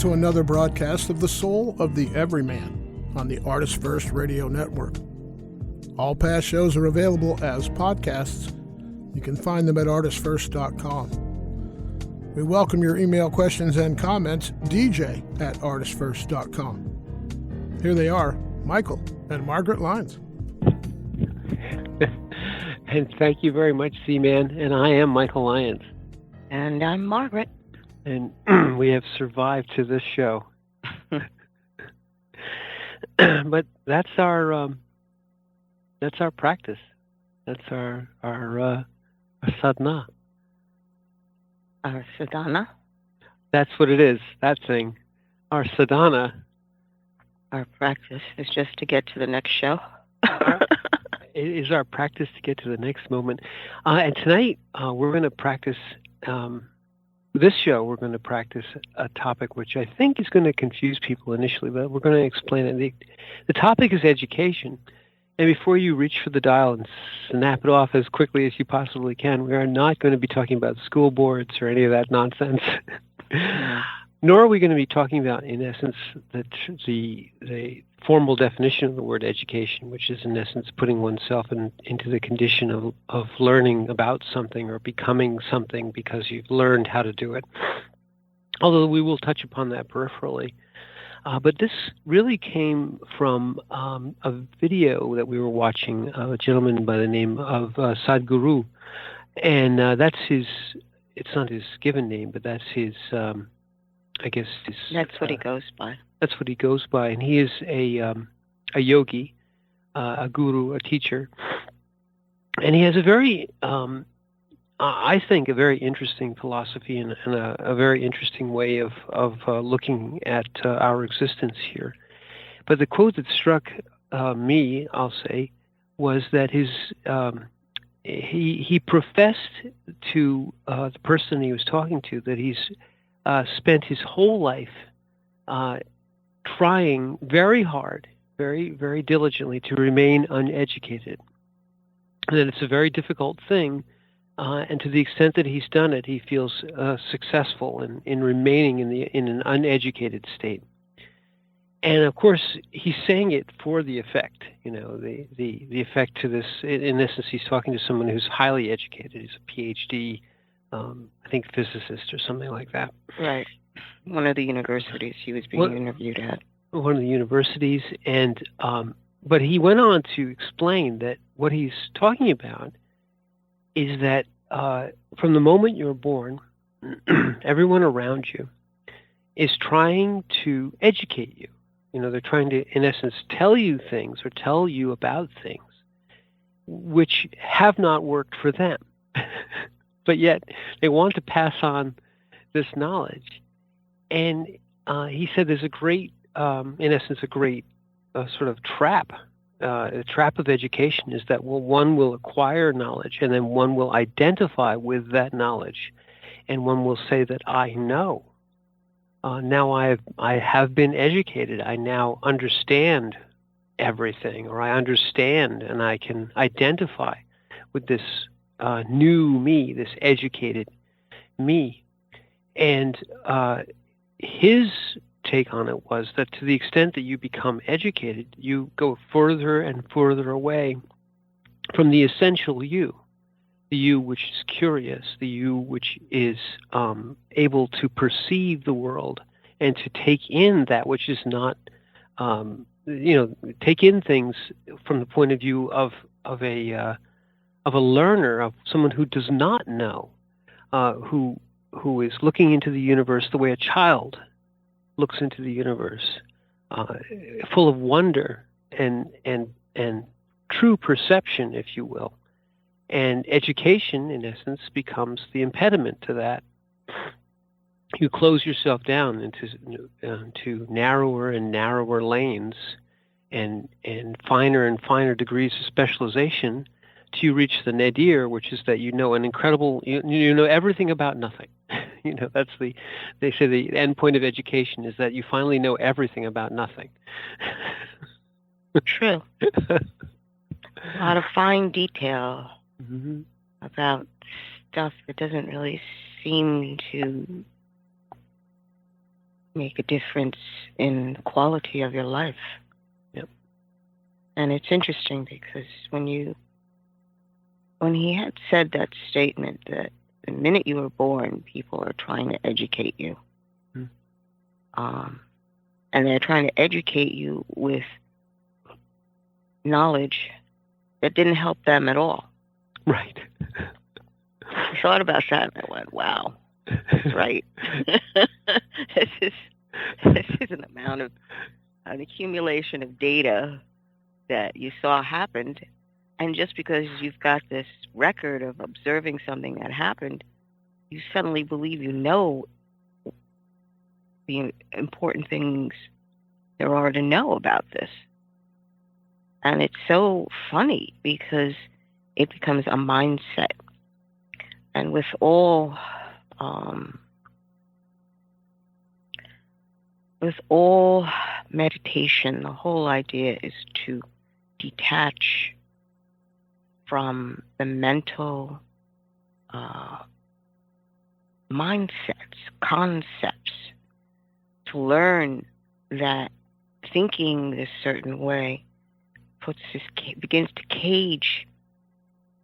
to another broadcast of The Soul of the Everyman on the ArtistFirst radio network. All past shows are available as podcasts. You can find them at ArtistFirst.com. We welcome your email questions and comments, dj@ArtistFirst.com. Here they are, Michael and Margaret Lyons. And thank you very much, C-Man. And I am Michael Lyons. And I'm Margaret. And we have survived to this show. But that's our practice. That's our sadhana. Our sadhana? That's what it is, that thing. Our sadhana. Our practice is just to get to the next show. It is our practice to get to the next moment. And tonight, we're going to practice, this show, we're going to practice a topic which I think is going to confuse people initially, but we're going to explain it. The topic is education. And before you reach for the dial and snap it off as quickly as you possibly can, we are not going to be talking about school boards or any of that nonsense. Nor are we going to be talking about, in essence, the formal definition of the word education, which is, in essence, putting oneself into the condition of learning about something or becoming something because you've learned how to do it. Although we will touch upon that peripherally. But this really came from a video that we were watching of a gentleman by the name of Sadhguru. And that's his, it's not his given name, but that's his... I guess that's what he goes by. That's what he goes by, and he is a yogi, a guru, a teacher, and he has a very, I think, a very interesting philosophy and a very interesting way of looking at our existence here. But the quote that struck me, I'll say, was that he professed to the person he was talking to that he's spent his whole life trying very hard, very, very diligently to remain uneducated. And that it's a very difficult thing, and to the extent that he's done it, he feels successful in remaining in an uneducated state. And of course, he's saying it for the effect, the effect to this. In essence, he's talking to someone who's highly educated. He's a PhD. I think physicist or something like that. Right. One of the universities he was being interviewed at. One of the universities. And but he went on to explain that what he's talking about is that from the moment you're born, everyone around you is trying to educate you. They're trying to, in essence, tell you things or tell you about things which have not worked for them. But yet they want to pass on this knowledge. And he said there's a great, in essence, a great sort of trap. The trap of education is that one will acquire knowledge and then one will identify with that knowledge. And one will say that I know. Now I have been educated. I now understand everything, or I understand and I can identify with this new me, this educated me. And his take on it was that to the extent that you become educated, you go further and further away from the essential you, the you which is curious, the you which is able to perceive the world and to take in that which is not, take in things from the point of view of a learner, of someone who does not know, who is looking into the universe the way a child looks into the universe, full of wonder and true perception, if you will. And education, in essence, becomes the impediment to that. You close yourself down into narrower and narrower lanes and finer and finer degrees of specialization till you reach the nadir, which is that you know everything about nothing. That's they say the end point of education is that you finally know everything about nothing. True. A lot of fine detail about stuff that doesn't really seem to make a difference in the quality of your life. Yep. And it's interesting because when he had said that statement that the minute you were born, people are trying to educate you. And they're trying to educate you with knowledge that didn't help them at all. Right. I thought about that and I went, wow, that's right. This is an amount of an accumulation of data that you saw happened. And just because you've got this record of observing something that happened, you suddenly believe you know the important things there are to know about this. And it's so funny because it becomes a mindset. And with all meditation, the whole idea is to detach from the mental mindsets, concepts, to learn that thinking this certain way begins to cage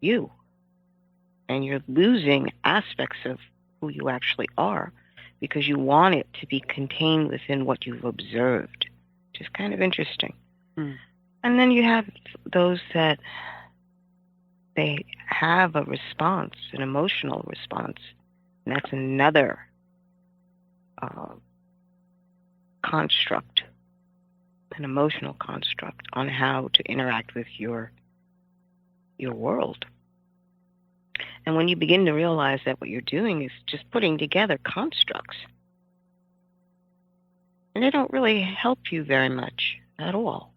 you, and you're losing aspects of who you actually are because you want it to be contained within what you've observed, which is kind of interesting. And then you have those that they have a response, an emotional response, and that's another construct, an emotional construct on how to interact with your world. And when you begin to realize that what you're doing is just putting together constructs, and they don't really help you very much at all.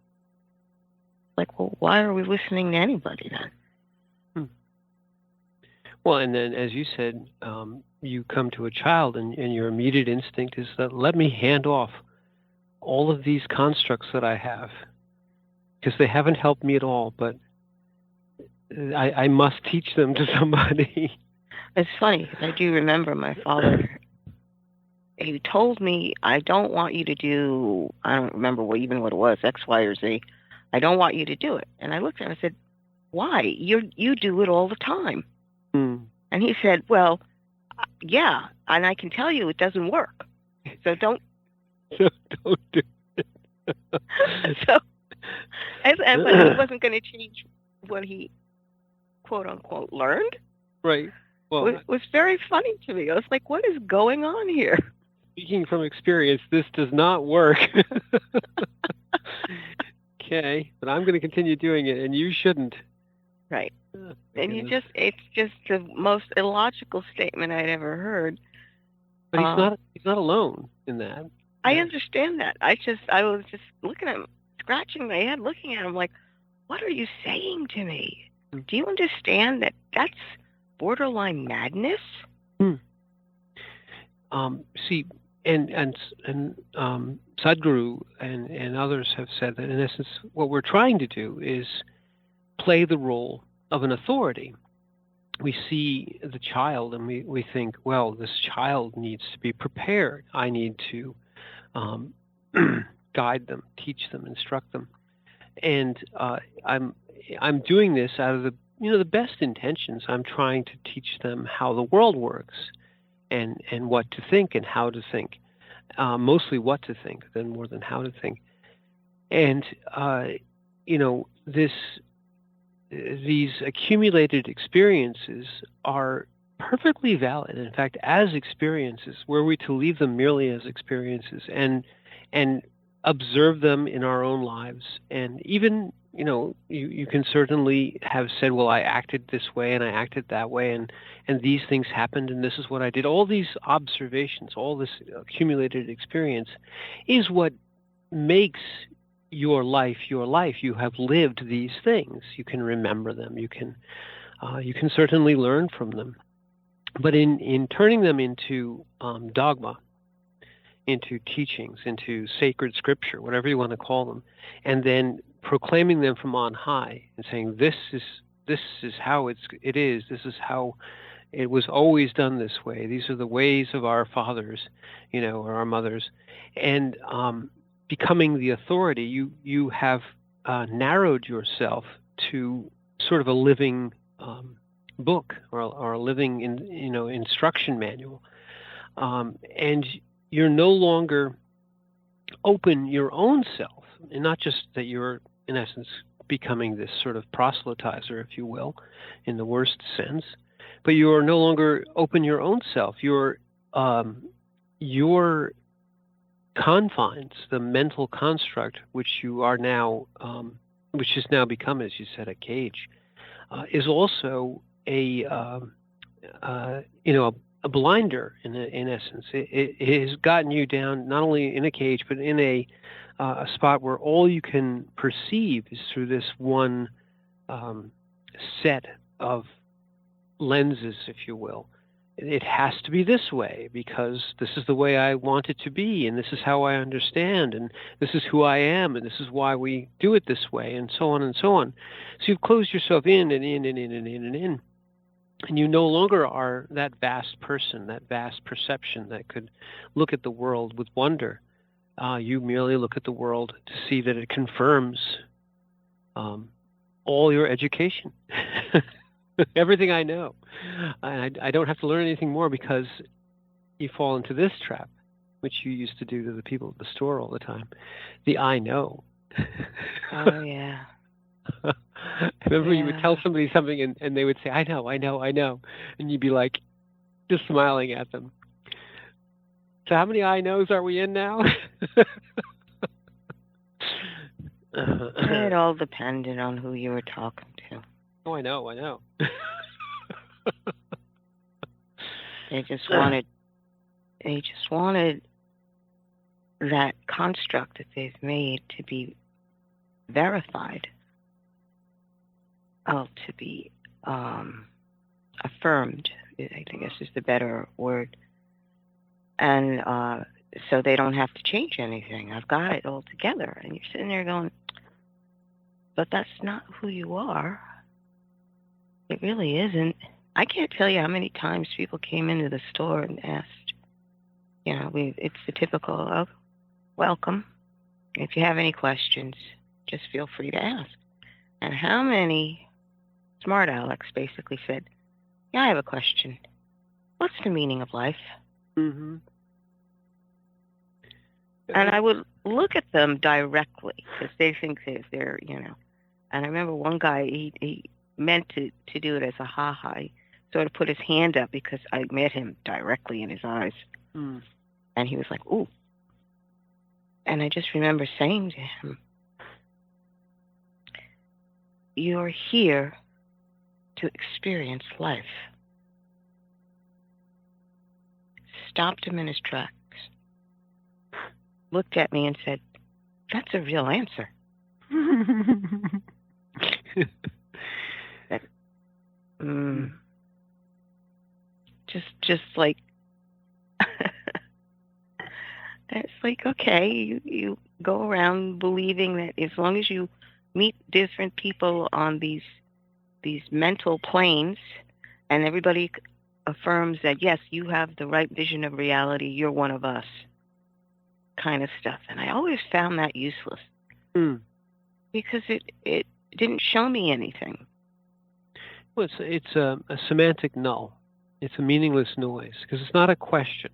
Like, well, why are we listening to anybody then? Well, and then, as you said, you come to a child, and your immediate instinct is that let me hand off all of these constructs that I have, because they haven't helped me at all, but I must teach them to somebody. It's funny, because I do remember my father, he told me, I don't want you to do, I don't remember what it was, X, Y, or Z. I don't want you to do it. And I looked at him and said, why? You do it all the time. And he said, well, yeah, and I can tell you it doesn't work. So don't. Don't do it. But he wasn't going to change what he, quote unquote, learned. Right. Well, it was very funny to me. I was like, what is going on here? Speaking from experience, this does not work. Okay, but I'm going to continue doing it, and you shouldn't. Right. And it's just the most illogical statement I'd ever heard. But he's not alone in that. I understand that. I was just looking at him, scratching my head, looking at him like, what are you saying to me? Do you understand that that's borderline madness? See, and Sadhguru and others have said that, in essence, what we're trying to do is play the role of an authority. We see the child and we think, well, this child needs to be prepared. I need to guide them, teach them, instruct them. And I'm doing this out of the best intentions. I'm trying to teach them how the world works and what to think and how to think. Mostly what to think, then more than how to think. And these accumulated experiences are perfectly valid. In fact, as experiences, were we to leave them merely as experiences and observe them in our own lives, and even you can certainly have said, well, I acted this way and I acted that way, and these things happened and this is what I did. All these observations, all this accumulated experience is what makes your life your life. You have lived these things. You can remember them. You can certainly learn from them. But in turning them into dogma, into teachings, into sacred scripture, whatever you want to call them, and then proclaiming them from on high and saying, this is how it is. This is how It was always done this way. These are the ways of our fathers, or our mothers. And becoming the authority, you have narrowed yourself to sort of a living book or a living instruction manual. And you're no longer open your own self, and not just that you're, in essence, becoming this sort of proselytizer, if you will, in the worst sense, but you are no longer open your own self. Your confines, the mental construct which you are now, which has now become, as you said, a cage, is also a blinder in essence. It has gotten you down not only in a cage, but in a spot where all you can perceive is through this one set of lenses, if you will. It has to be this way because this is the way I want it to be, and this is how I understand, and this is who I am, and this is why we do it this way, and so on and so on. So you've closed yourself in and in and in and in and in. And you no longer are that vast person, that vast perception that could look at the world with wonder. You merely look at the world to see that it confirms all your education, everything I know. I don't have to learn anything more because you fall into this trap, which you used to do to the people at the store all the time. The I know. Oh, yeah. Remember, you would tell somebody something and they would say, I know. And you'd be like, just smiling at them. So how many I knows are we in now? It all depended on who you were talking to. Oh, I know. They just wanted that construct that they've made to be verified. To be affirmed, I guess is the better word. And so they don't have to change anything. I've got it all together. And you're sitting there going, but that's not who you are. It really isn't. I can't tell you how many times people came into the store and asked, it's the typical, oh, welcome. If you have any questions, just feel free to ask. And how many smart Alex basically said, yeah, I have a question. What's the meaning of life? Mm-hmm. And I would look at them directly because they think they're, And I remember one guy, he meant to do it as a ha-ha. He sort of put his hand up because I met him directly in his eyes. Mm. And he was like, ooh. And I just remember saying to him, you're here to experience life. Stopped him in his tracks, looked at me and said, that's a real answer. Just like, it's like, okay, you go around believing that as long as you meet different people on these mental planes and everybody affirms that, yes, you have the right vision of reality, you're one of us, kind of stuff. And I always found that useless because it didn't show me anything. Well, it's a semantic null. It's a meaningless noise because it's not a question.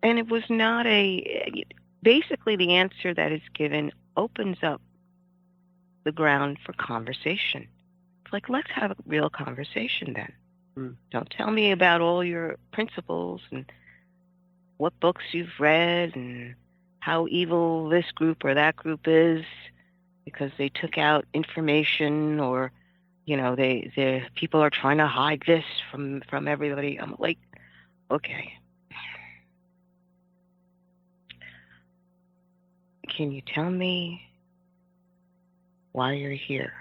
And it was not basically the answer that is given opens up the ground for conversation. It's like, let's have a real conversation then. Don't tell me about all your principles and what books you've read and how evil this group or that group is because they took out information or, the people are trying to hide this from everybody. I'm like, okay. Can you tell me why you're here?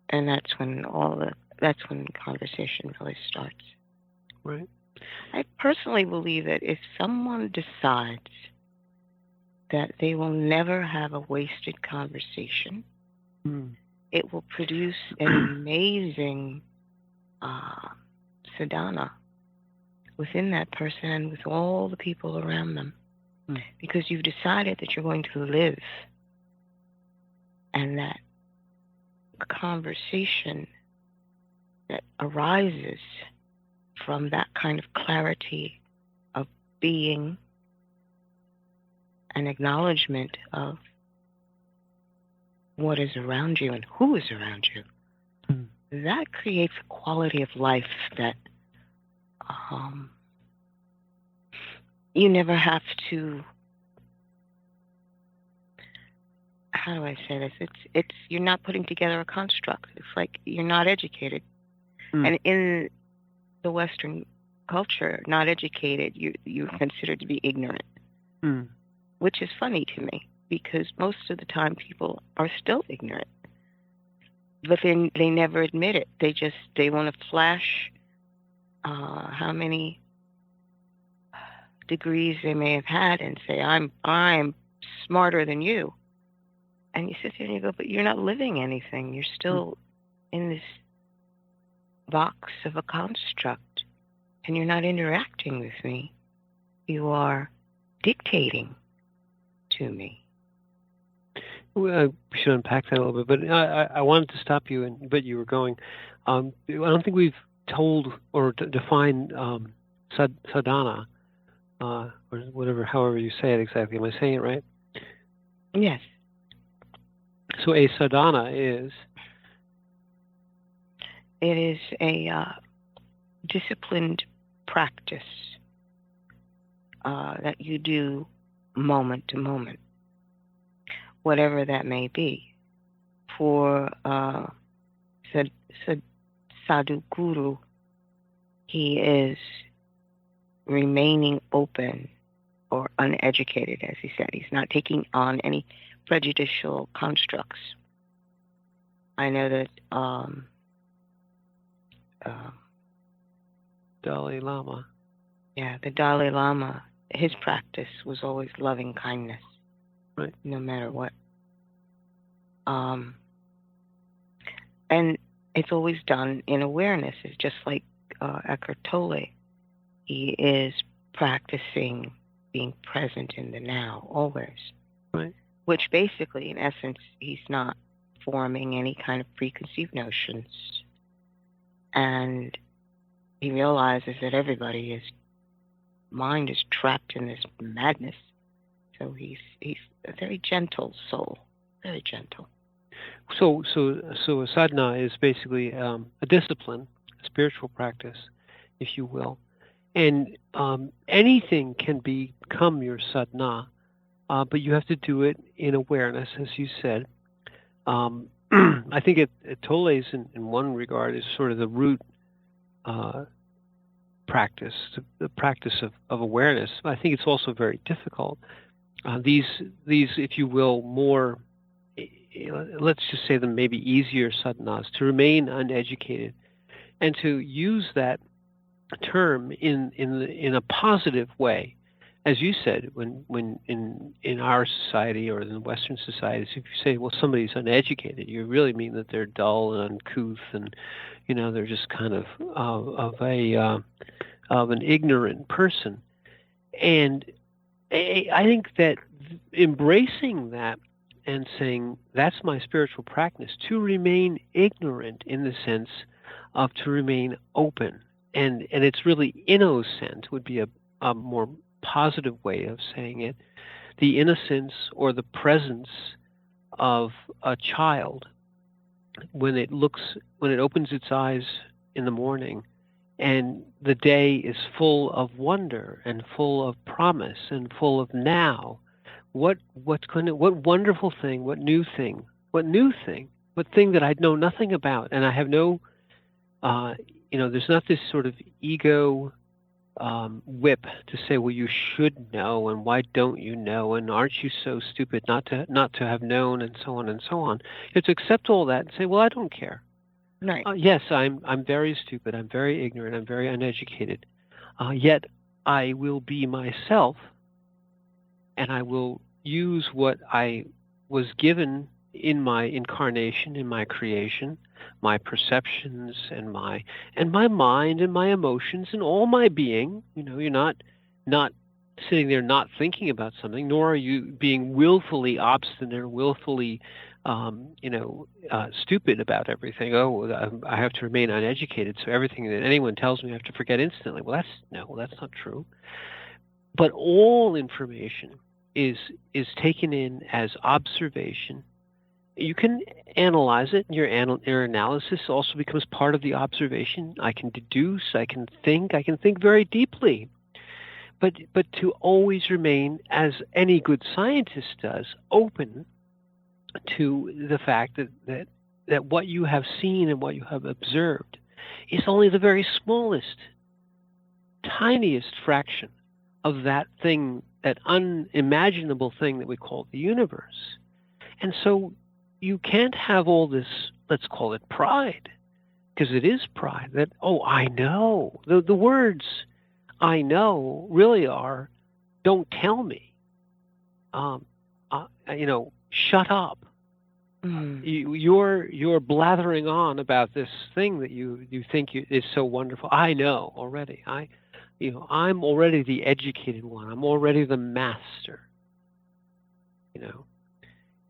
And that's when conversation really starts. Right. I personally believe that if someone decides that they will never have a wasted conversation, it will produce an amazing sadhana within that person and with all the people around them. Because you've decided that you're going to live, and that conversation that arises from that kind of clarity of being, an acknowledgement of what is around you and who is around you, that creates a quality of life that you never have to, how do I say this? It's you're not putting together a construct. It's like you're not educated. And in the Western culture, not educated, you're considered to be ignorant, which is funny to me because most of the time people are still ignorant, but they never admit it. They want to flash how many degrees they may have had and say, I'm smarter than you. And you sit there and you go, but you're not living anything. You're still in this box of a construct, and you're not interacting with me. You are dictating to me. Well, we should unpack that a little bit, but I wanted to stop you, but you were going. I don't think we've told or defined sadhana, or whatever, however you say it exactly. Am I saying it right? Yes. So a sadhana is? It is a disciplined practice that you do moment to moment, whatever that may be. For Sadhguru, he is remaining open or uneducated, as he said. He's not taking on any prejudicial constructs. I know that Dalai Lama. Yeah, the Dalai Lama, his practice was always loving kindness, right? No matter what. And it's always done in awareness. It's just like Eckhart Tolle. He is practicing being present in the now, always. Right. Which basically, in essence, he's not forming any kind of preconceived notions. And he realizes that everybody's mind is trapped in this madness. So he's a very gentle soul, very gentle. So a sadhana is basically a discipline, a spiritual practice, if you will. And anything can become your sadhana, but you have to do it in awareness, as you said. I think Tolle's in one regard is sort of the root practice, the practice of awareness. I think it's also very difficult. These, if you will, more, let's just say them maybe easier sadhanas, to remain uneducated and to use that term in a positive way. As you said, when in our society or in Western societies, if you say, well, somebody's uneducated, you really mean that they're dull and uncouth, and they're just kind of an ignorant person. And I think that embracing that and saying that's my spiritual practice, to remain ignorant in the sense of to remain open, and it's really innocent would be a more positive way of saying it. The innocence or the presence of a child when it opens its eyes in the morning, and the day is full of wonder and full of promise and full of now. What wonderful thing, what new thing, what thing that I know nothing about, and I have no, there's not this sort of ego whip to say, well, you should know, and why don't you know, and aren't you so stupid not to have known, and so on and so on. You have to accept all that and say, well, I don't care. Right. Yes, I'm very stupid. I'm very ignorant. I'm very uneducated. Yet I will be myself, and I will use what I was given in my incarnation, in my creation, my perceptions, and my mind and my emotions and all my being. You're not sitting there not thinking about something, nor are you being willfully obstinate or willfully stupid about everything. Oh, I have to remain uneducated, so everything that anyone tells me I have to forget instantly. Well, that's not true. But all information is taken in as observation. You can analyze it. Your analysis also becomes part of the observation. I can deduce. I can think very deeply. But to always remain, as any good scientist does, open to the fact that what you have seen and what you have observed is only the very smallest, tiniest fraction of that thing, that unimaginable thing that we call the universe. And so you can't have all this, let's call it pride, because it is pride, that, oh, I know. The words I know really are, don't tell me. Shut up. You're blathering on about this thing that you think is so wonderful. I know already. I'm already the educated one. I'm already the master.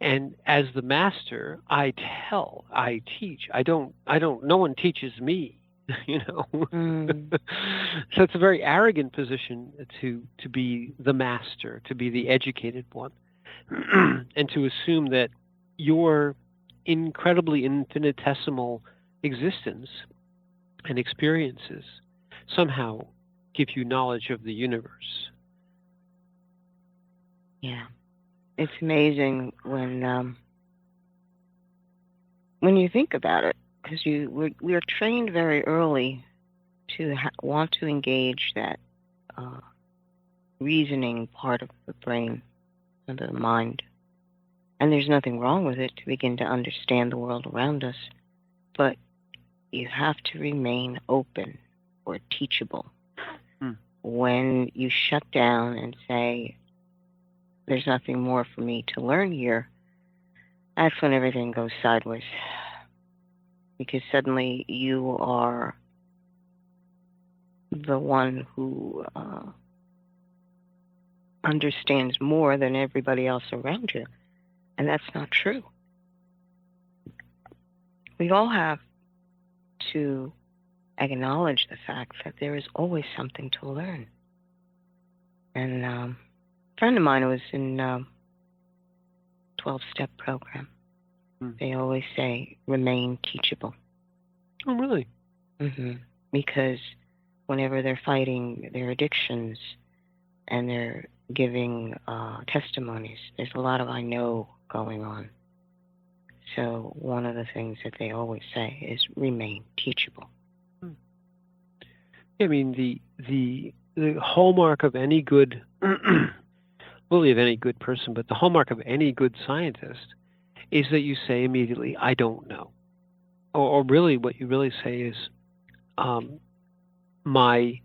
And as the master, I tell, I teach. No one teaches me. So it's a very arrogant position to be the master, to be the educated one, and to assume that your incredibly infinitesimal existence and experiences somehow give you knowledge of the universe. Yeah, it's amazing when you think about it, because we are trained very early to want to engage that reasoning part of the brain and the mind. And there's nothing wrong with it to begin to understand the world around us. But you have to remain open or teachable. When you shut down and say, there's nothing more for me to learn here, that's when everything goes sideways. Because suddenly you are the one who understands more than everybody else around you. And that's not true. We all have to acknowledge the fact that there is always something to learn. And a friend of mine who was in 12-step program, they always say, remain teachable. Oh, really? Because whenever they're fighting their addictions and they're giving testimonies, there's a lot of I know going on. So one of the things that they always say is remain teachable. I mean, the hallmark of any good, really of any good person, but the hallmark of any good scientist is that you say immediately, I don't know. Or really what you really say is, my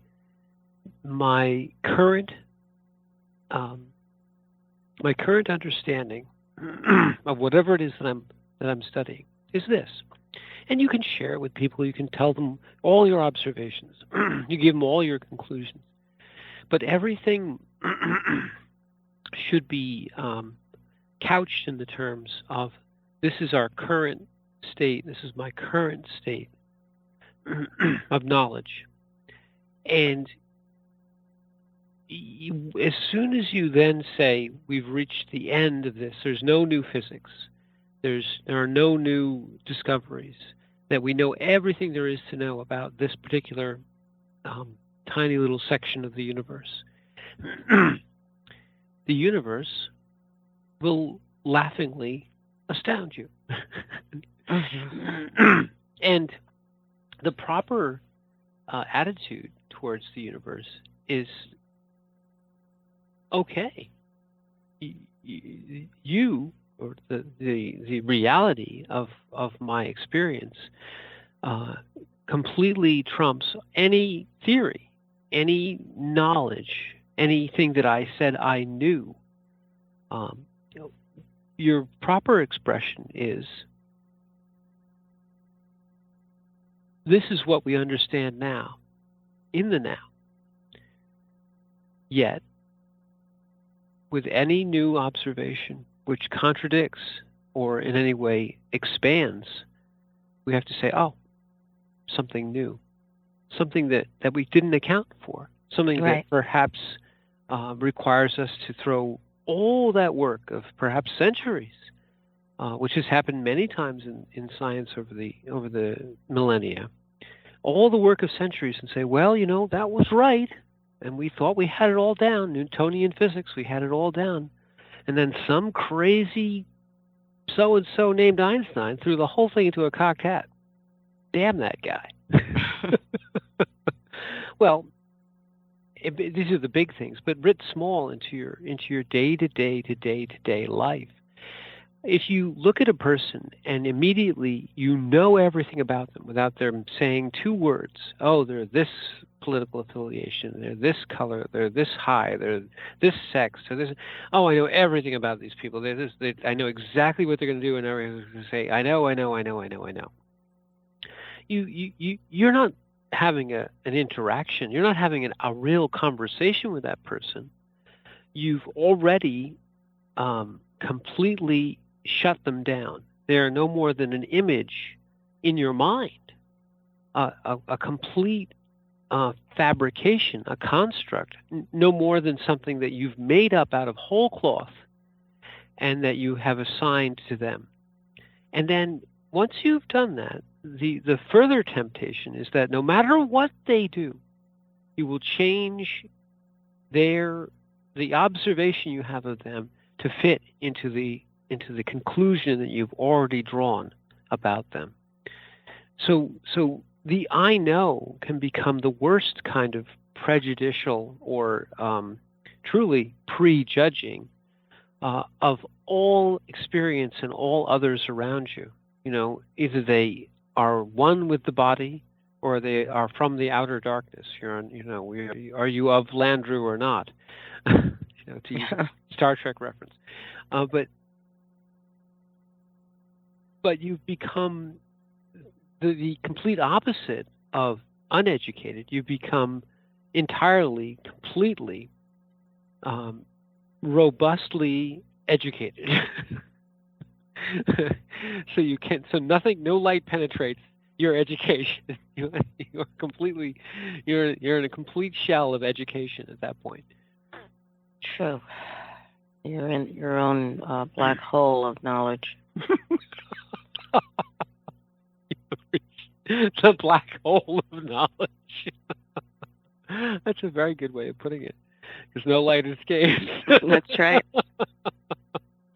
current understanding of whatever it is that I'm studying is this. And you can share it with people. You can tell them all your observations. You give them all your conclusions. But everything should be couched in the terms of, this is our current state. This is my current state of knowledge. And as soon as you then say, we've reached the end of this, there's no new physics, there are no new discoveries, that we know everything there is to know about this particular tiny little section of the universe, the universe will laughingly astound you. And the proper attitude towards the universe is, okay, you, or the reality of my experience completely trumps any theory, any knowledge, anything that I said I knew. your proper expression is, this is what we understand now, in the now. Yet, with any new observation which contradicts or in any way expands, we have to say, oh, something new, something that we didn't account for, something Right. that perhaps requires us to throw all that work of perhaps centuries, which has happened many times in science over the millennia, all the work of centuries, and say, well, that was right, and we thought we had it all down, Newtonian physics, we had it all down, and then some crazy so-and-so named Einstein threw the whole thing into a cocked hat. Damn that guy. Well, these are the big things, but writ small into your day-to-day life. If you look at a person and immediately you know everything about them without them saying two words, oh, they're this political affiliation, they're this color, they're this high, they're this sex, or this, oh, I know everything about these people. I know exactly what they're going to do, and everyone's going to say, I know. You're not having an interaction. You're not having a real conversation with that person. You've already completely shut them down. They are no more than an image in your mind, a complete fabrication, a construct, no more than something that you've made up out of whole cloth and that you have assigned to them. And then once you've done that, the further temptation is that no matter what they do, you will change the observation you have of them to fit into the conclusion that you've already drawn about them. So the I know can become the worst kind of prejudicial or truly prejudging of all experience and all others around you. Either they are one with the body, or they are from the outer darkness. Are you of Landru or not? To use a Star Trek reference. But you've become the complete opposite of uneducated. You become entirely, completely, robustly educated. No light penetrates your education. You're in a complete shell of education at that point. True. You're in your own black hole of knowledge. The black hole of knowledge. That's a very good way of putting it. Because no light escapes. That's right.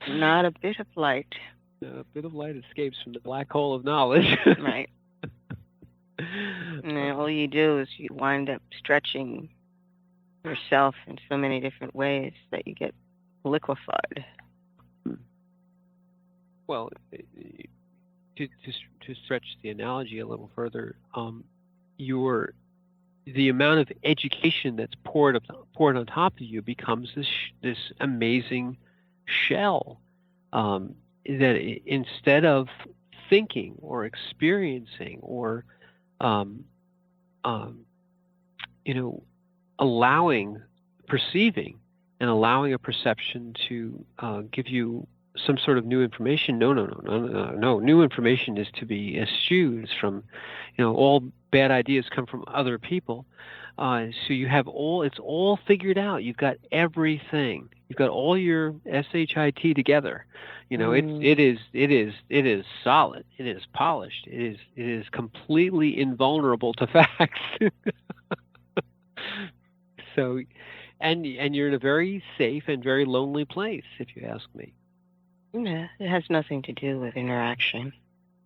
Not a bit of light. A bit of light escapes from the black hole of knowledge. Right. And all you do is you wind up stretching yourself in so many different ways that you get liquefied. Well, to stretch the analogy a little further, the amount of education that's poured on top of you becomes this amazing shell that instead of thinking or experiencing or perceiving and allowing a perception to give you some sort of new information. No. New information is to be eschewed from, all bad ideas come from other people. So you have it's all figured out. You've got everything. You've got all your SHIT together. It is solid. It is polished. It is completely invulnerable to facts. So, and you're in a very safe and very lonely place, if you ask me. Yeah, it has nothing to do with interaction.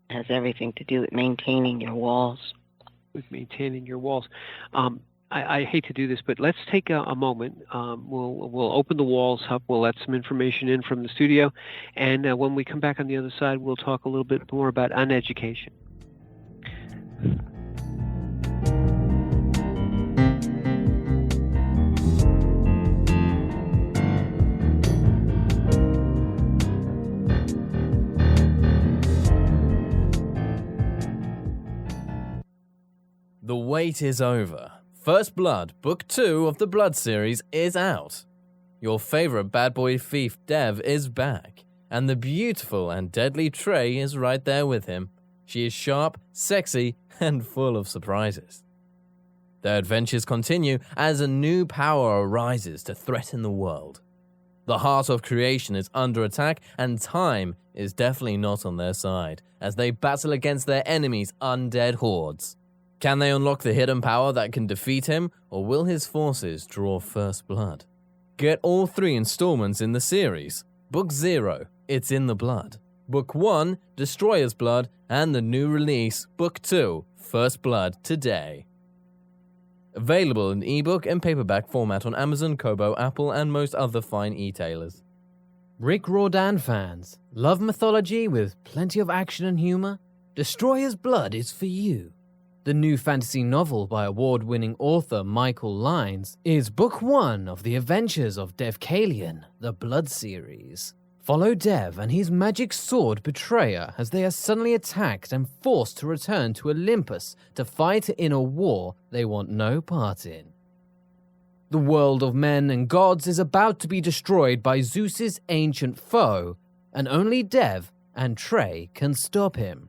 It has everything to do with maintaining your walls. With maintaining your walls. I hate to do this, but let's take a moment. We'll open the walls up. We'll let some information in from the studio. And when we come back on the other side, we'll talk a little bit more about uneducation. wait is over. First Blood, Book 2 of the Blood series is out. Your favorite bad boy thief, Dev, is back, and the beautiful and deadly Trey is right there with him. She is sharp, sexy, and full of surprises. Their adventures continue as a new power arises to threaten the world. The heart of creation is under attack, and time is definitely not on their side as they battle against their enemies' undead hordes. Can they unlock the hidden power that can defeat him, or will his forces draw first blood? Get all 3 installments in the series. Book 0, It's in the Blood. Book 1, Destroyer's Blood, and the new release, Book 2, First Blood, today. Available in ebook and paperback format on Amazon, Kobo, Apple, and most other fine e-tailers. Rick Riordan fans, love mythology with plenty of action and humor? Destroyer's Blood is for you. The new fantasy novel by award-winning author Michael Lynes is Book 1 of the adventures of Dev Kalian, the Blood series. Follow Dev and his magic sword Betrayer as they are suddenly attacked and forced to return to Olympus to fight in a war they want no part in. The world of men and gods is about to be destroyed by Zeus's ancient foe, and only Dev and Trey can stop him.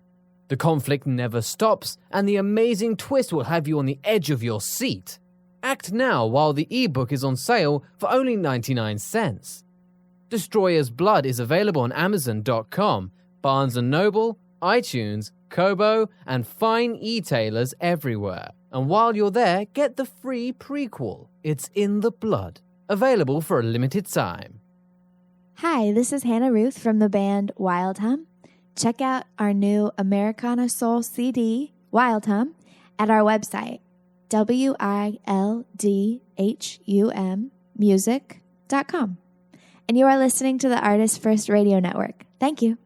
The conflict never stops, and the amazing twist will have you on the edge of your seat. Act now while the ebook is on sale for only 99 cents. Destroyer's Blood is available on Amazon.com, Barnes & Noble, iTunes, Kobo, and fine e-tailers everywhere. And while you're there, get the free prequel, It's in the Blood, available for a limited time. Hi, this is Hannah Ruth from the band Wild Hum. Check out our new Americana Soul CD, Wild Hum, at our website, wildhummusic.com. And you are listening to the ArtistFirst Radio Network. Thank you.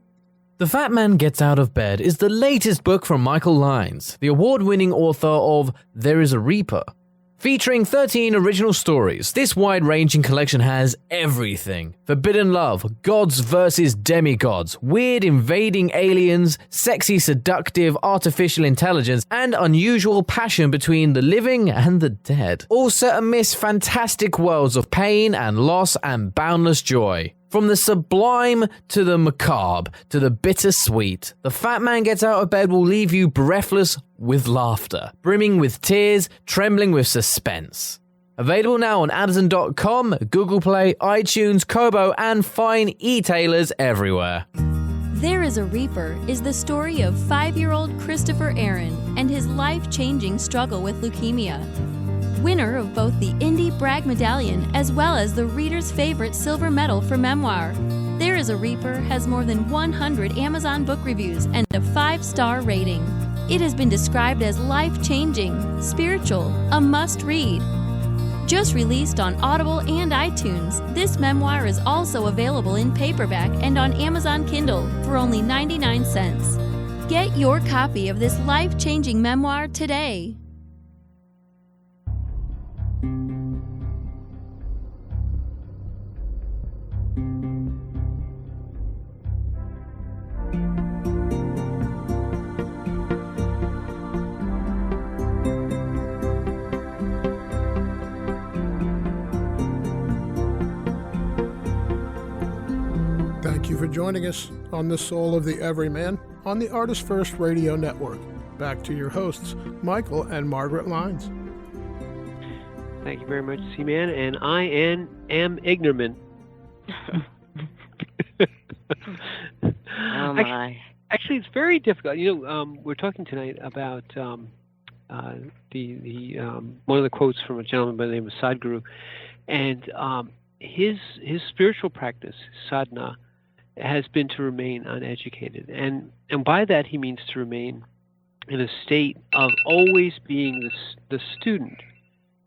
The Fat Man Gets Out of Bed is the latest book from Michael Lynes, the award-winning author of There is a Reaper. Featuring 13 original stories, this wide-ranging collection has everything. Forbidden love, gods versus demigods, weird invading aliens, sexy seductive artificial intelligence, and unusual passion between the living and the dead. All set amidst fantastic worlds of pain and loss and boundless joy. From the sublime to the macabre to the bittersweet, The Fat Man Gets Out of Bed will leave you breathless with laughter, brimming with tears, trembling with suspense. Available now on Amazon.com, Google Play, iTunes, Kobo, and fine e-tailers everywhere. There is a Reaper is the story of 5-year-old Christopher Aaron and his life-changing struggle with leukemia. Winner of both the Indie Brag Medallion as well as the reader's favorite silver medal for memoir, There is a Reaper has more than 100 Amazon book reviews and a 5-star rating. It has been described as life-changing, spiritual, a must-read. Just released on Audible and iTunes, this memoir is also available in paperback and on Amazon Kindle for only 99 cents. Get your copy of this life-changing memoir today. Thank you for joining us on The Soul of the Everyman on the ArtistFirst Radio Network. Back to your hosts, Michael and Margaret Lynes. Thank you very much, C-Man, and I am ignorant. Oh my. Actually, it's very difficult. We're talking tonight about one of the quotes from a gentleman by the name of Sadhguru, and his spiritual practice, sadhana, has been to remain uneducated, and by that he means to remain in a state of always being the student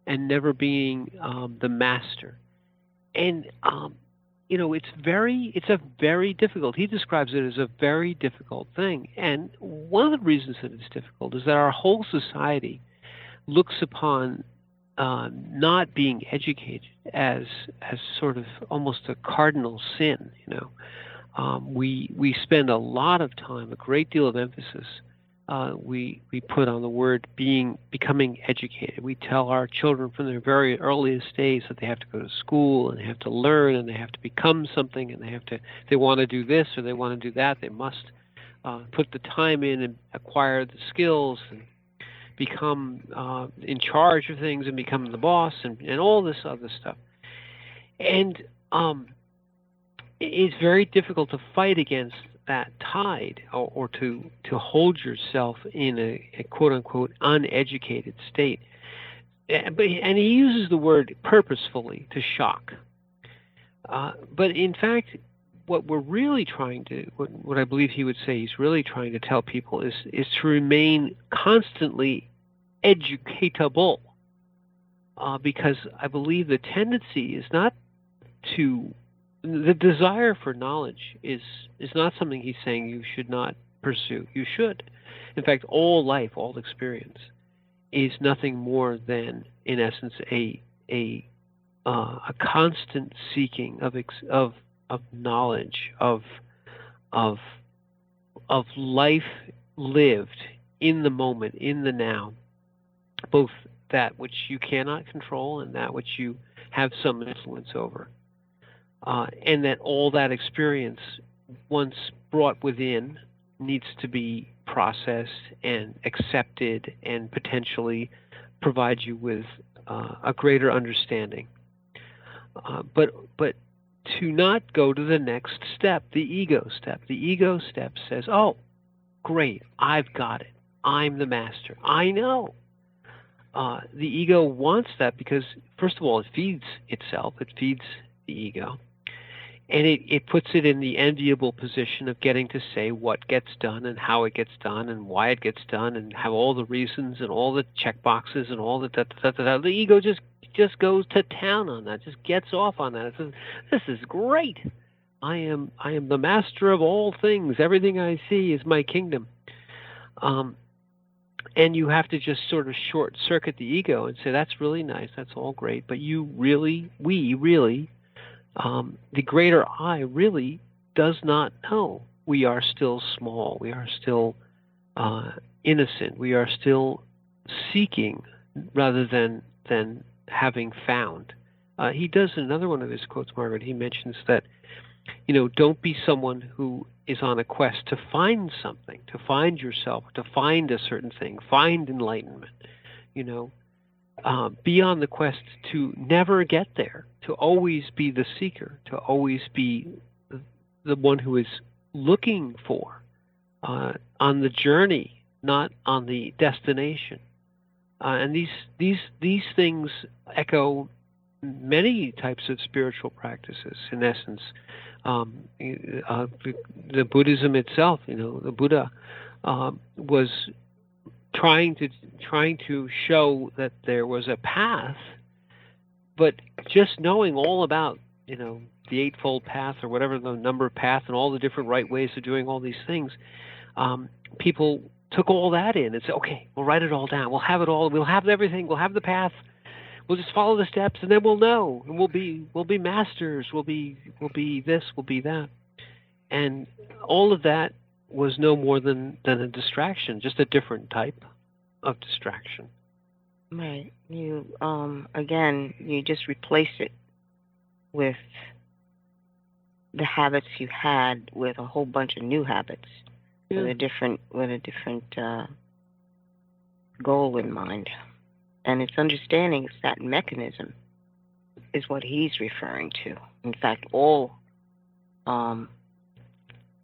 and never being the master. And it's a very difficult. He describes it as a very difficult thing. And one of the reasons that it's difficult is that our whole society looks upon not being educated as sort of almost a cardinal sin. We spend a lot of time, a great deal of emphasis, we put on the word becoming educated. We tell our children from their very earliest days that they have to go to school and they have to learn and they have to become something, and if they want to do this or they want to do that, they must put the time in and acquire the skills and become in charge of things and become the boss and all this other stuff. And it's very difficult to fight against that tide, or to hold yourself in a quote-unquote uneducated state. And he uses the word purposefully to shock. But in fact, what we're really trying to, what I believe he would say he's really trying to tell people is to remain constantly educatable. Because I believe the tendency is not to, the desire for knowledge is not something he's saying you should not pursue. You should. In fact, all life, all experience is nothing more than, in essence, a constant seeking of knowledge, of life lived in the moment, in the now, both that which you cannot control and that which you have some influence over. And that all that experience, once brought within, needs to be processed and accepted and potentially provide you with a greater understanding. But to not go to the next step, the ego step. The ego step says, oh, great, I've got it. I'm the master. I know. The ego wants that because, first of all, it feeds itself. It feeds the ego. And it puts it in the enviable position of getting to say what gets done and how it gets done and why it gets done and have all the reasons and all the check boxes and all the da-da-da-da-da. The ego just goes to town on that, just gets off on that. It says, this is great. I am the master of all things. Everything I see is my kingdom. And you have to just sort of short circuit the ego and say, that's really nice, that's all great, but we really, the greater I really does not know. We are still small. We are still innocent. We are still seeking rather than having found. He does another one of his quotes, Margaret. He mentions that, don't be someone who is on a quest to find something, to find yourself, to find a certain thing, find enlightenment. Be on the quest to never get there, to always be the seeker, to always be the one who is looking for, on the journey, not on the destination. And these things echo many types of spiritual practices. In essence, the Buddhism itself, the Buddha was trying to show that there was a path, but just knowing all about the Eightfold Path or whatever the number path and all the different right ways of doing all these things, people took all that in and said, okay, we'll write it all down. We'll have it all. We'll have everything. We'll have the path. We'll just follow the steps, and then we'll know. And we'll be masters. We'll be this. We'll be that. And all of that was no more than a distraction, just a different type of distraction. Right. You again, you just replace it with the habits you had with a whole bunch of new habits. Yeah. with a different goal in mind. And it's understanding it's that mechanism is what he's referring to. In fact, all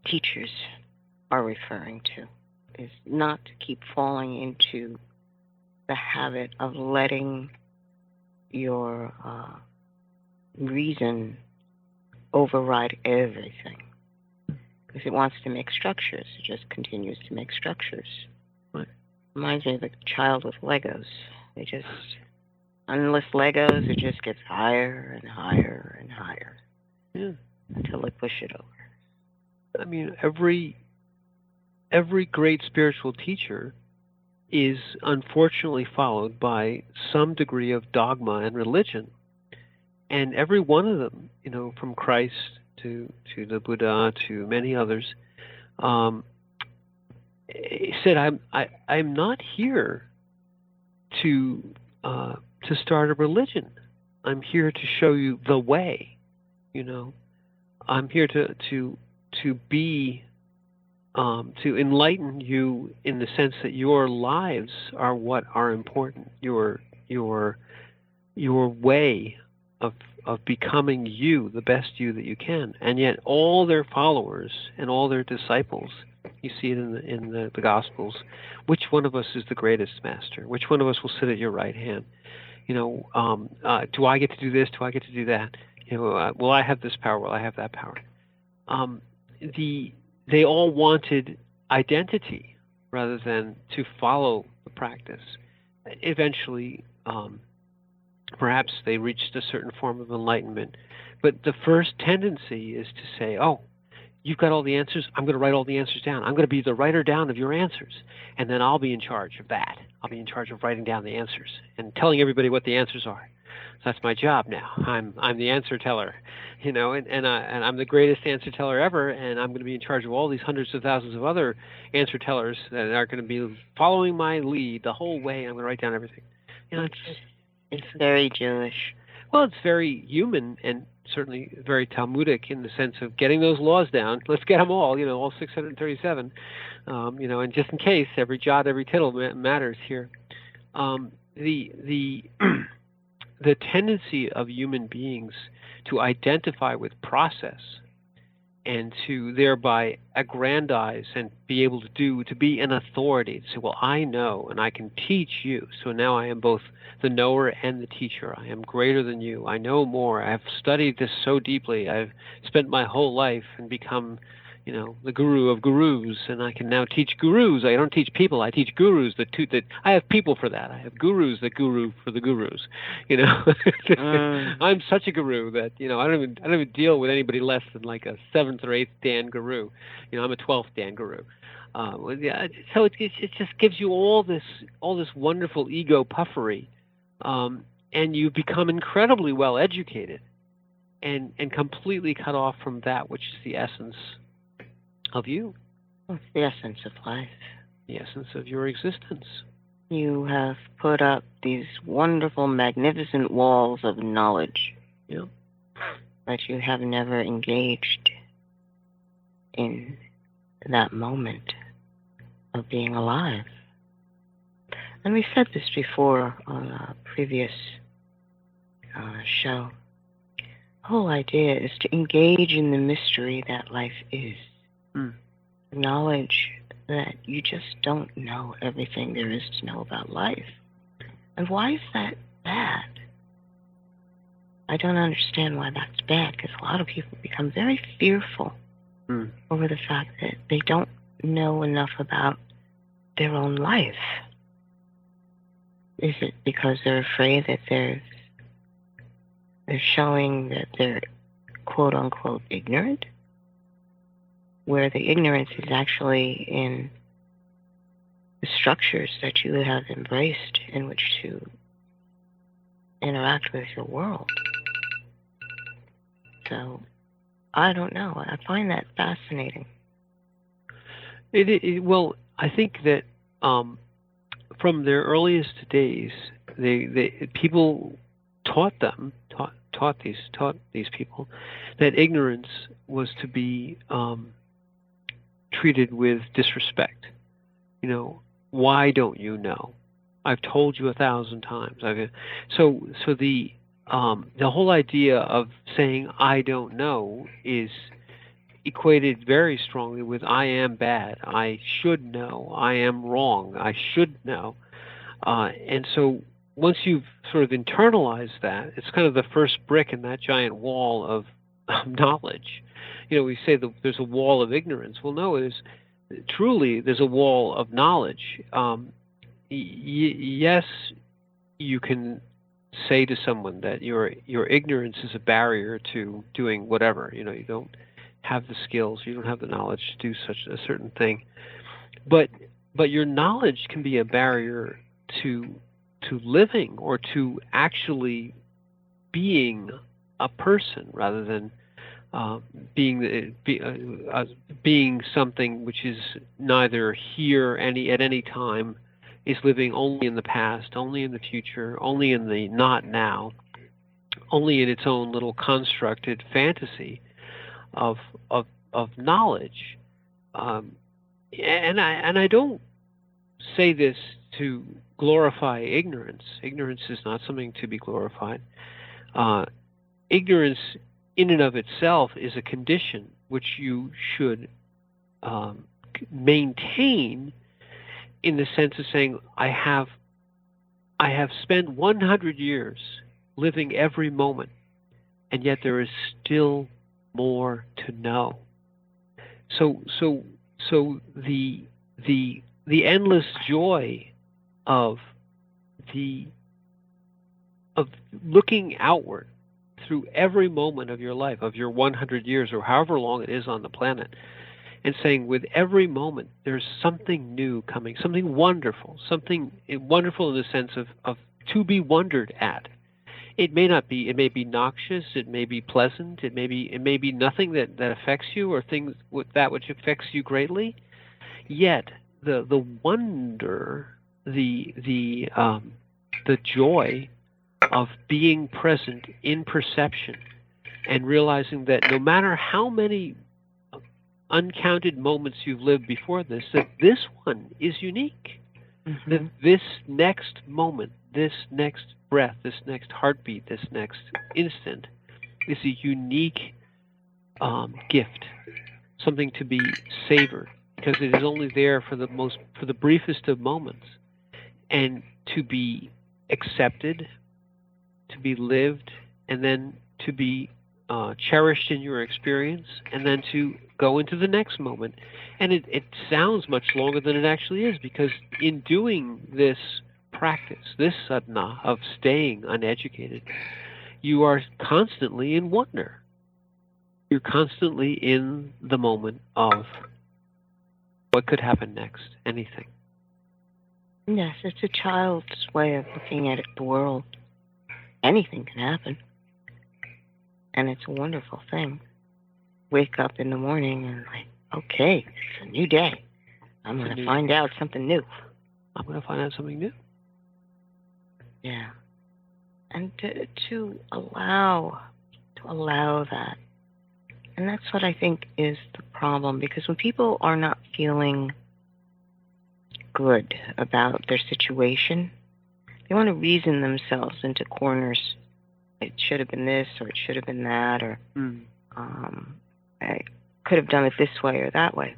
teachers are referring to is not to keep falling into the habit of letting your reason override everything. Because it wants to make structures. It just continues to make structures. Right. Reminds me of a child with Legos. They just, unless Legos, it just gets higher and higher and higher. Yeah. Until they push it over. I mean, every great spiritual teacher is unfortunately followed by some degree of dogma and religion. And every one of them, from Christ to the Buddha to many others, he said, I'm not here to start a religion. I'm here to show you the way. I'm here to be to enlighten you in the sense that your lives are what are important. Your way of becoming you, the best you that you can. And yet all their followers and all their disciples, you see it in the Gospels, which one of us is the greatest master? Which one of us will sit at your right hand? Do I get to do this? Do I get to do that? Will I have this power? Will I have that power? They all wanted identity rather than to follow the practice. Eventually, perhaps they reached a certain form of enlightenment. But the first tendency is to say, oh, you've got all the answers. I'm going to write all the answers down. I'm going to be the writer down of your answers. And then I'll be in charge of that. I'll be in charge of writing down the answers and telling everybody what the answers are. So that's my job now. I'm the answer teller, and I'm the greatest answer teller ever, and I'm going to be in charge of all these hundreds of thousands of other answer tellers that are going to be following my lead the whole way. I'm going to write down everything. It's very Jewish. Well, it's very human and certainly very Talmudic in the sense of getting those laws down. Let's get them all, all 637, and just in case, every jot, every tittle matters here. The tendency of human beings to identify with process and to thereby aggrandize and be able to be an authority, to say, well, I know and I can teach you. So now I am both the knower and the teacher. I am greater than you. I know more. I have studied this so deeply. I've spent my whole life and become, the guru of gurus, and I can now teach gurus. I don't teach people. I teach gurus. That I have people for that. I have gurus that guru for the gurus. I'm such a guru that I don't even deal with anybody less than like a 7th or 8th Dan guru. I'm a 12th Dan guru. So it just gives you all this wonderful ego puffery, and you become incredibly well educated, and completely cut off from that which is the essence of you. Well, it's the essence of life. The essence of your existence. You have put up these wonderful, magnificent walls of knowledge. Yeah. But you have never engaged in that moment of being alive. And we said this before on a previous show. The whole idea is to engage in the mystery that life is. Acknowledge that you just don't know everything there is to know about life. And why is that bad? I don't understand why that's bad, because a lot of people become very fearful over the fact that they don't know enough about their own life. Is it because they're afraid that they're showing that they're quote-unquote ignorant? Where the ignorance is actually in the structures that you have embraced in which to interact with your world. So, I don't know. I find that fascinating. Well, I think that from their earliest days, people taught these people that ignorance was to be treated with disrespect. Why don't you know? I've told you 1,000 times. So the whole idea of saying I don't know is equated very strongly with I am bad. I should know. I am wrong. I should know. And so once you've sort of internalized that, it's kind of the first brick in that giant wall of knowledge. We say there's a wall of ignorance. Well, no, truly there's a wall of knowledge. Yes, you can say to someone that your ignorance is a barrier to doing whatever. You don't have the skills, you don't have the knowledge to do such a certain thing. But your knowledge can be a barrier to living or to actually being a person rather than being something which is neither here at any time, is living only in the past, only in the future, only in the not now, only in its own little constructed fantasy of knowledge. And I don't say this to glorify ignorance. Ignorance is not something to be glorified. Ignorance in and of itself is a condition which you should maintain, in the sense of saying, I have spent 100 years living every moment, and yet there is still more to know. So the endless joy of looking outward through every moment of your life, of your 100 years, or however long it is on the planet, and saying, with every moment, there's something new coming, something wonderful in the sense of to be wondered at. It may not be, it may be noxious, it may be pleasant, it may be nothing that affects you, or things with that which affects you greatly. Yet the wonder, the joy of being present in perception, and realizing that no matter how many uncounted moments you've lived before this, that this one is unique. Mm-hmm. That this next moment, this next breath, this next heartbeat, this next instant is a unique gift, something to be savored, because it is only there for the briefest of moments, and to be accepted, to be lived, and then to be cherished in your experience, and then to go into the next moment. And it sounds much longer than it actually is, because in doing this practice, this sadhana of staying uneducated, you are constantly in wonder. You're constantly in the moment of what could happen next, anything. Yes, it's a child's way of looking at the world. Anything can happen. And it's a wonderful thing. Wake up in the morning and okay, it's a new day. I'm going to find out something new. I'm going to find out something new. Yeah. And to allow that. And that's what I think is the problem, because when people are not feeling good about their situation, they want to reason themselves into corners. It should have been this, or it should have been that, or I could have done it this way or that way.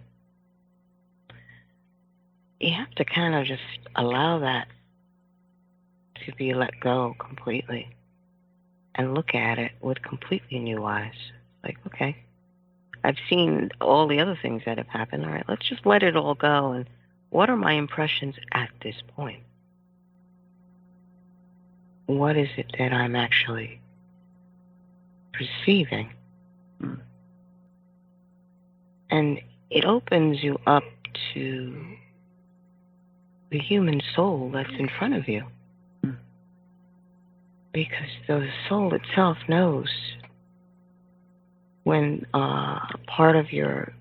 You have to kind of just allow that to be let go completely and look at it with completely new eyes. Like, okay, I've seen all the other things that have happened. All right, let's just let it all go. And what are my impressions at this point? What is it that I'm actually perceiving? And it opens you up to the human soul that's in front of you. Because the soul itself knows when part of your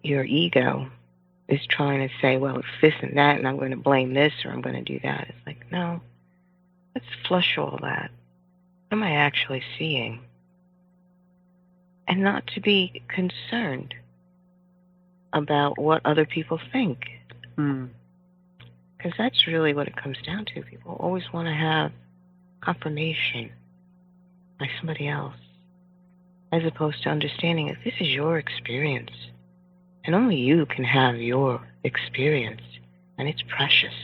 ego is trying to say, well, it's this and that, and I'm going to blame this, or I'm going to do that. It's like, no, let's flush all that. What am I actually seeing? And not to be concerned about what other people think. Because that's really what it comes down to. People always want to have confirmation by somebody else, as opposed to understanding that this is your experience. And only you can have your experience, and it's precious.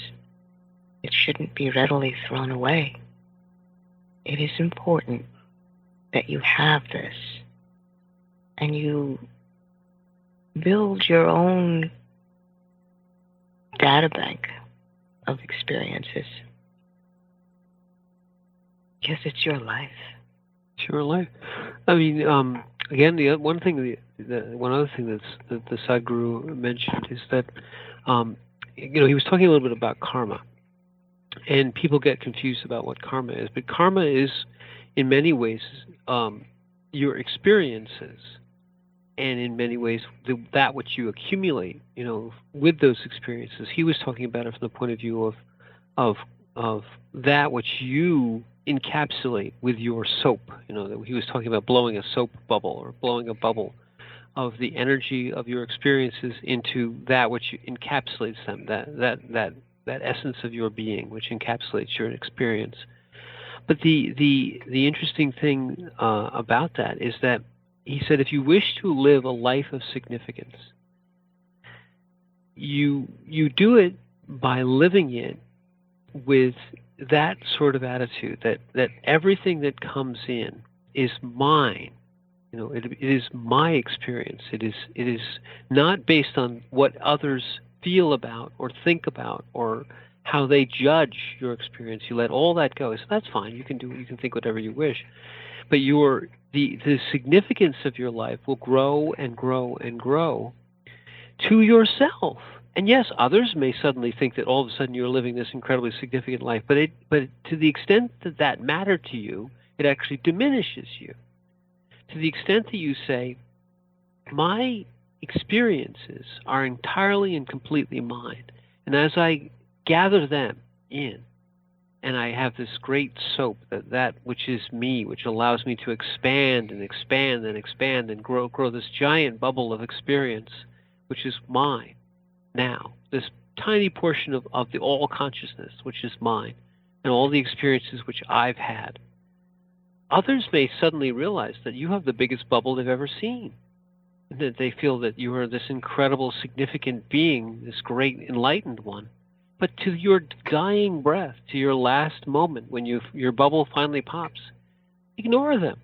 It shouldn't be readily thrown away. It is important that you have this, and you build your own data bank of experiences. Because it's your life. It's your life. I mean, again, one other thing that the Sadhguru mentioned is that, he was talking a little bit about karma, and people get confused about what karma is. But karma is in many ways, your experiences, and in many ways, that which you accumulate, with those experiences. He was talking about it from the point of view of that which you encapsulate with your soap. That he was talking about blowing a soap bubble or blowing a bubble of the energy of your experiences into that which encapsulates them, that essence of your being, which encapsulates your experience. But the interesting thing about that is that he said, if you wish to live a life of significance, you do it by living it with that sort of attitude that everything that comes in is mine. It is my experience. It is not based on what others feel about or think about or how they judge your experience. You let all that go. So that's fine. You can think whatever you wish. But the significance of your life will grow and grow and grow to yourself. And yes, others may suddenly think that all of a sudden you're living this incredibly significant life, but to the extent that mattered to you, it actually diminishes you. To the extent that you say, my experiences are entirely and completely mine, and as I gather them in, and I have this great soap, that which is me, which allows me to expand and expand and expand and grow this giant bubble of experience, which is mine now, this tiny portion of the all consciousness, which is mine, and all the experiences which I've had. Others may suddenly realize that you have the biggest bubble they've ever seen, and that they feel that you are this incredible, significant being, this great enlightened one. But to your dying breath, to your last moment, when your bubble finally pops, ignore them.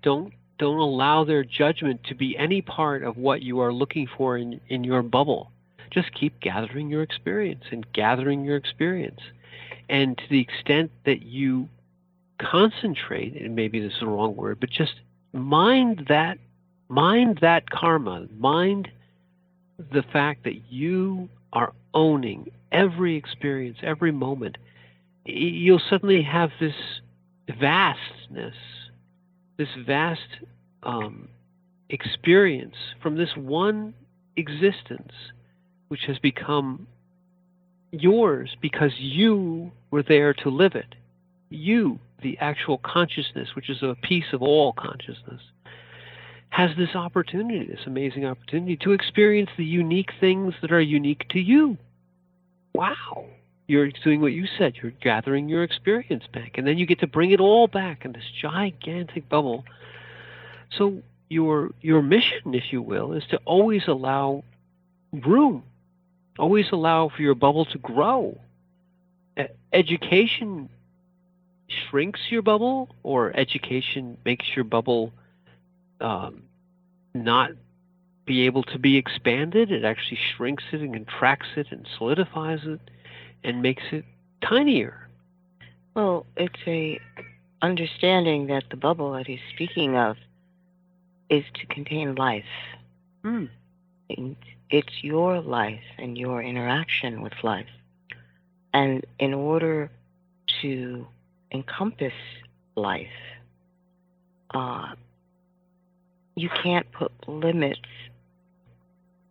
Don't allow their judgment to be any part of what you are looking for in your bubble. Just keep gathering your experience and gathering your experience. And to the extent that you concentrate, and maybe this is the wrong word, but just mind that karma, mind the fact that you are owning every experience, every moment, you'll suddenly have this vastness, this vast experience from this one existence, which has become yours because you were there to live it. You, the actual consciousness, which is a piece of all consciousness, has this opportunity, this amazing opportunity to experience the unique things that are unique to you. Wow. You're doing what you said. You're gathering your experience back, and then you get to bring it all back in this gigantic bubble. So your mission, if you will, is to always allow room, always allow for your bubble to grow. Education shrinks your bubble, or education makes your bubble not be able to be expanded. It actually shrinks it and contracts it and solidifies it and makes it tinier. Well, it's a understanding that the bubble that he's speaking of is to contain life. It's your life and your interaction with life. And in order to encompass life, you can't put limits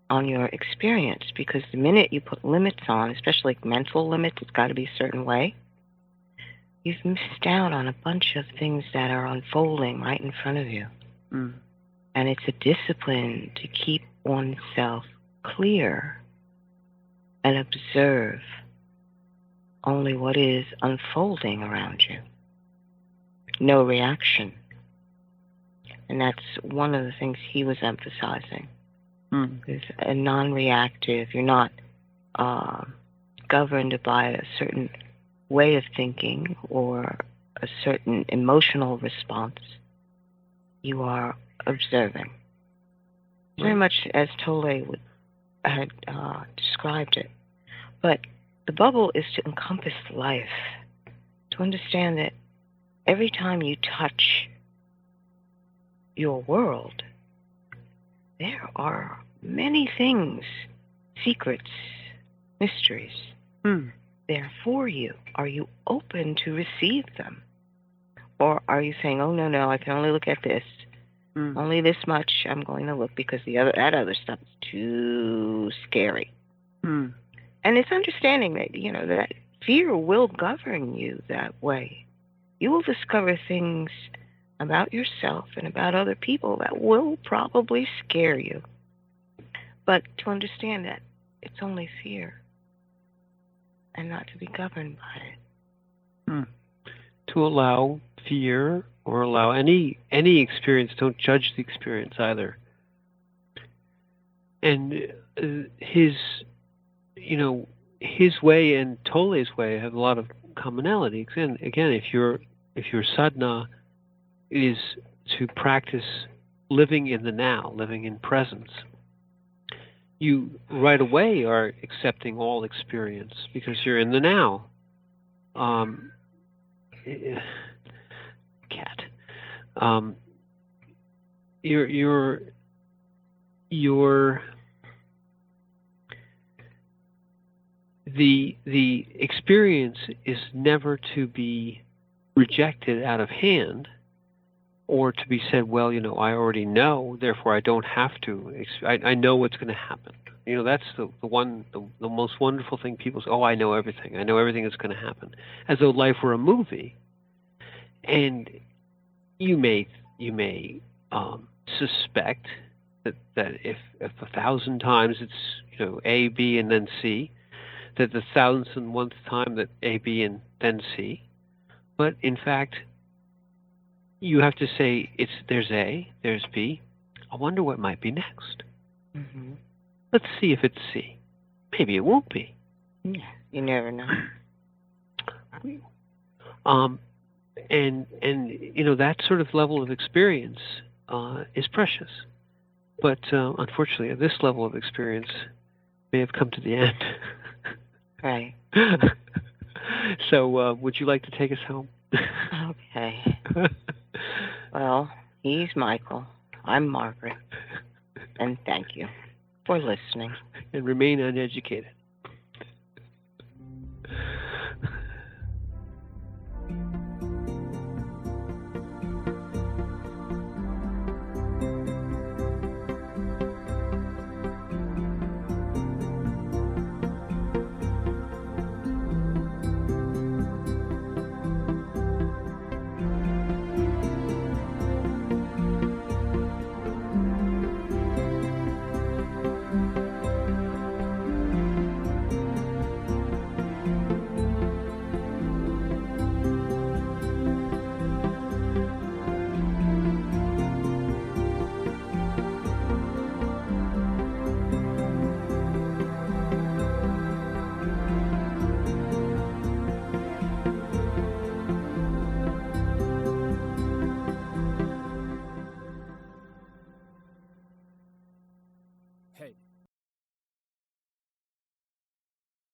on your experience, because the minute you put limits on, especially like mental limits, it's got to be a certain way, you've missed out on a bunch of things that are unfolding right in front of you. And it's a discipline to keep oneself clear and observe only what is unfolding around you. No reaction. And that's one of the things he was emphasizing. Is a non-reactive. You're not governed by a certain way of thinking or a certain emotional response. You are observing. Very much as Tolle had described it. But the bubble is to encompass life, to understand that every time you touch your world, there are many things, secrets, mysteries, there for you. Are you open to receive them? Or are you saying, oh, no, I can only look at this. Only this much I'm going to look because that other stuff is too scary. And it's understanding that, that fear will govern you that way. You will discover things about yourself and about other people that will probably scare you. But to understand that it's only fear and not to be governed by it. To allow fear or allow any experience, don't judge the experience either. And his way and Tolle's way have a lot of commonality. Again, if your sadhana is to practice living in the now, living in presence, you right away are accepting all experience because you're in the now. Cat. The experience is never to be rejected out of hand, or to be said, well, I already know, therefore I don't have to. I know what's going to happen. That's the most wonderful thing. People say, oh, I know everything. I know everything that's going to happen, as though life were a movie. And you may suspect that if 1,000 times it's A, B, and then C, that the 1,001th time that A, B, and then C. But in fact, you have to say there's A, there's B. I wonder what might be next. Let's see if it's C. Maybe it won't be. Yeah, you never know. And that sort of level of experience is precious. But unfortunately, this level of experience may have come to the end. Right. So would you like to take us home? Okay. Well, he's Michael. I'm Margaret. And thank you for listening. And remain uneducated.